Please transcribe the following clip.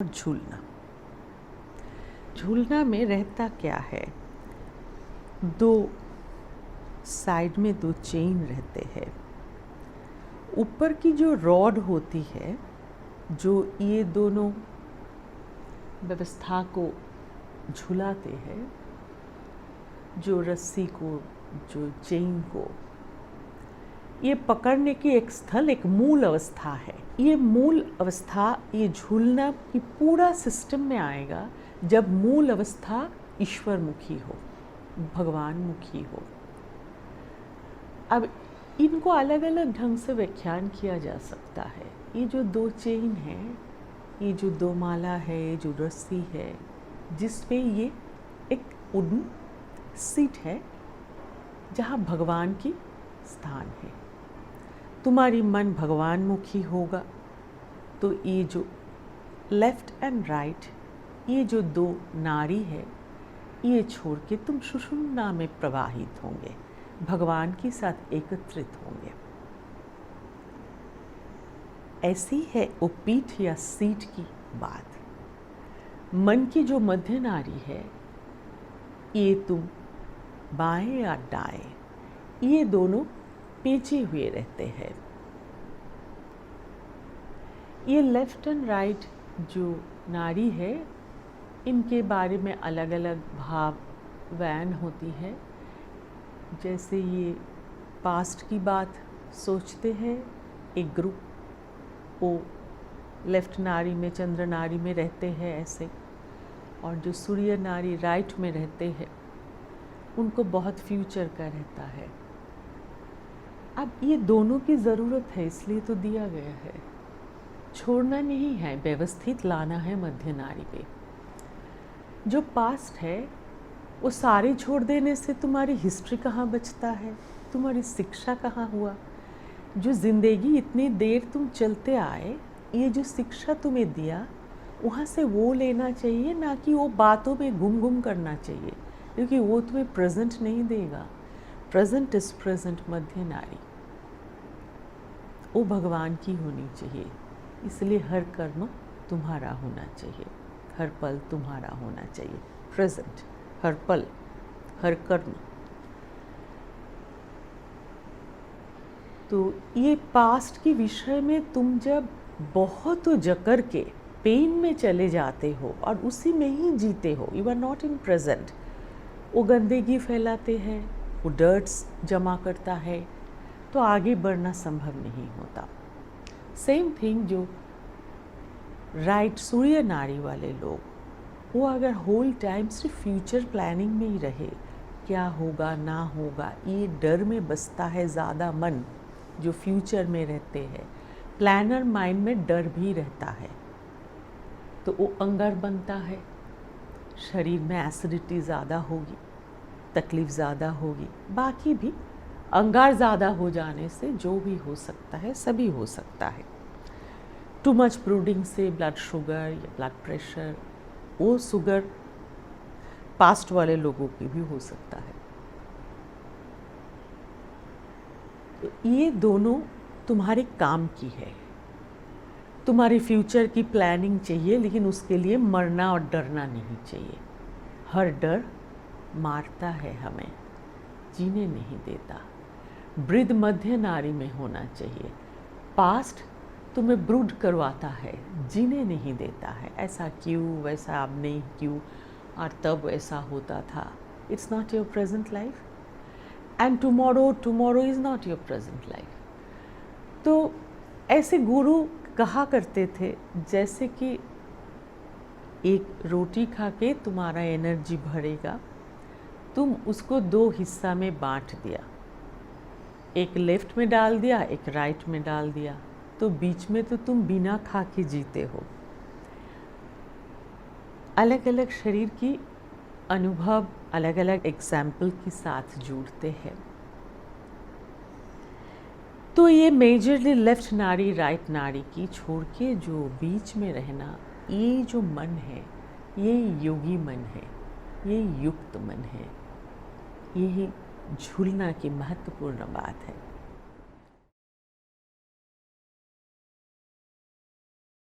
झूलना। झूलना में रहता क्या है, दो साइड में दो चेन रहते हैं। ऊपर की जो रॉड होती है, जो ये दोनों व्यवस्था को झुलाते हैं, जो रस्सी को, जो चेन को, ये पकड़ने की एक स्थल, एक मूल अवस्था है। ये मूल अवस्था, ये झूलना की पूरा सिस्टम में आएगा जब मूल अवस्था ईश्वर मुखी हो, भगवान मुखी हो। अब इनको अलग अलग ढंग से व्याख्यान किया जा सकता है। ये जो दो चेन है, ये जो दो माला है, जो रस्सी है, जिस पे ये एक वुडन सीट है जहाँ भगवान की स्थान है। तुम्हारी मन भगवान मुखी होगा तो ये जो लेफ्ट एंड राइट, ये जो दो नाड़ी है, ये छोड़ के तुम सुषुम्ना में प्रवाहित होंगे, भगवान के साथ एकत्रित होंगे। ऐसी है वो पीठ या सीट की बात। मन की जो मध्य नाड़ी है, ये तुम बाएं या दाएं, ये दोनों पेंचे हुए रहते हैं। ये लेफ्ट एंड राइट जो नाड़ी है, इनके बारे में अलग अलग भाव बयान होती है। जैसे ये पास्ट की बात सोचते हैं, एक ग्रुप वो लेफ्ट नाड़ी में, चंद्र नाड़ी में रहते हैं ऐसे, और जो सूर्य नाड़ी राइट में रहते हैं, उनको बहुत फ्यूचर का रहता है। अब ये दोनों की ज़रूरत है, इसलिए तो दिया गया है। छोड़ना नहीं है, व्यवस्थित लाना है मध्य नाड़ी पे। जो पास्ट है वो सारी छोड़ देने से तुम्हारी हिस्ट्री कहाँ बचता है, तुम्हारी शिक्षा कहाँ हुआ। जो ज़िंदगी इतनी देर तुम चलते आए, ये जो शिक्षा तुम्हें दिया, वहाँ से वो लेना चाहिए, ना कि वो बातों में घूम घूम करना चाहिए, क्योंकि वो तुम्हें प्रेजेंट नहीं देगा। प्रेजेंट इज प्रेजेंट मध्य नाड़ी, वो भगवान की होनी चाहिए। इसलिए हर कर्म तुम्हारा होना चाहिए, हर पल तुम्हारा होना चाहिए। प्रेजेंट, हर पल, हर कर्म। तो ये पास्ट के विषय में तुम जब बहुत जकड़ के पेन में चले जाते हो और उसी में ही जीते हो, you are not in present. वो गंदगी फैलाते हैं, वो डर्ट्स जमा करता है, तो आगे बढ़ना संभव नहीं होता। सेम थिंग जो राइट सूर्य नाड़ी वाले लोग, वो अगर होल टाइम सिर्फ फ्यूचर प्लानिंग में ही रहे, क्या होगा ना होगा, ये डर में बसता है ज़्यादा मन, जो फ्यूचर में रहते हैं। प्लानर माइंड में डर भी रहता है, तो वो अंगार बनता है, शरीर में एसिडिटी ज़्यादा होगी, तकलीफ़ ज़्यादा होगी। बाकी भी अंगार ज़्यादा हो जाने से जो भी हो सकता है, सभी हो सकता है। टू मच ब्रूडिंग से ब्लड शुगर या ब्लड प्रेशर, वो शुगर पास्ट वाले लोगों की भी हो सकता है। तो ये दोनों तुम्हारे काम की है। तुम्हारी फ्यूचर की प्लानिंग चाहिए, लेकिन उसके लिए मरना और डरना नहीं चाहिए। हर डर मारता है हमें, जीने नहीं देता। वृद्ध मध्य नाड़ी में होना चाहिए। पास्ट तुम्हें ब्रूड करवाता है, जीने नहीं देता है। ऐसा क्यों, वैसा अब नहीं क्यों, और तब ऐसा होता था। It's not your present life, and tomorrow is not your present life. तो ऐसे गुरु कहा करते थे, जैसे कि एक रोटी खा के तुम्हारा एनर्जी भरेगा, तुम उसको दो हिस्सा में बांट दिया, एक लेफ्ट में डाल दिया, एक राइट में डाल दिया, तो बीच में तो तुम बिना खा के जीते हो। अलग अलग शरीर की अनुभव अलग अलग एग्जाम्पल के साथ जुड़ते हैं। तो ये मेजरली लेफ्ट नाड़ी राइट नाड़ी की छोड़ के जो बीच में रहना, ये जो मन है, ये योगी मन है, ये युक्त मन है। यही झूलना की महत्वपूर्ण बात है।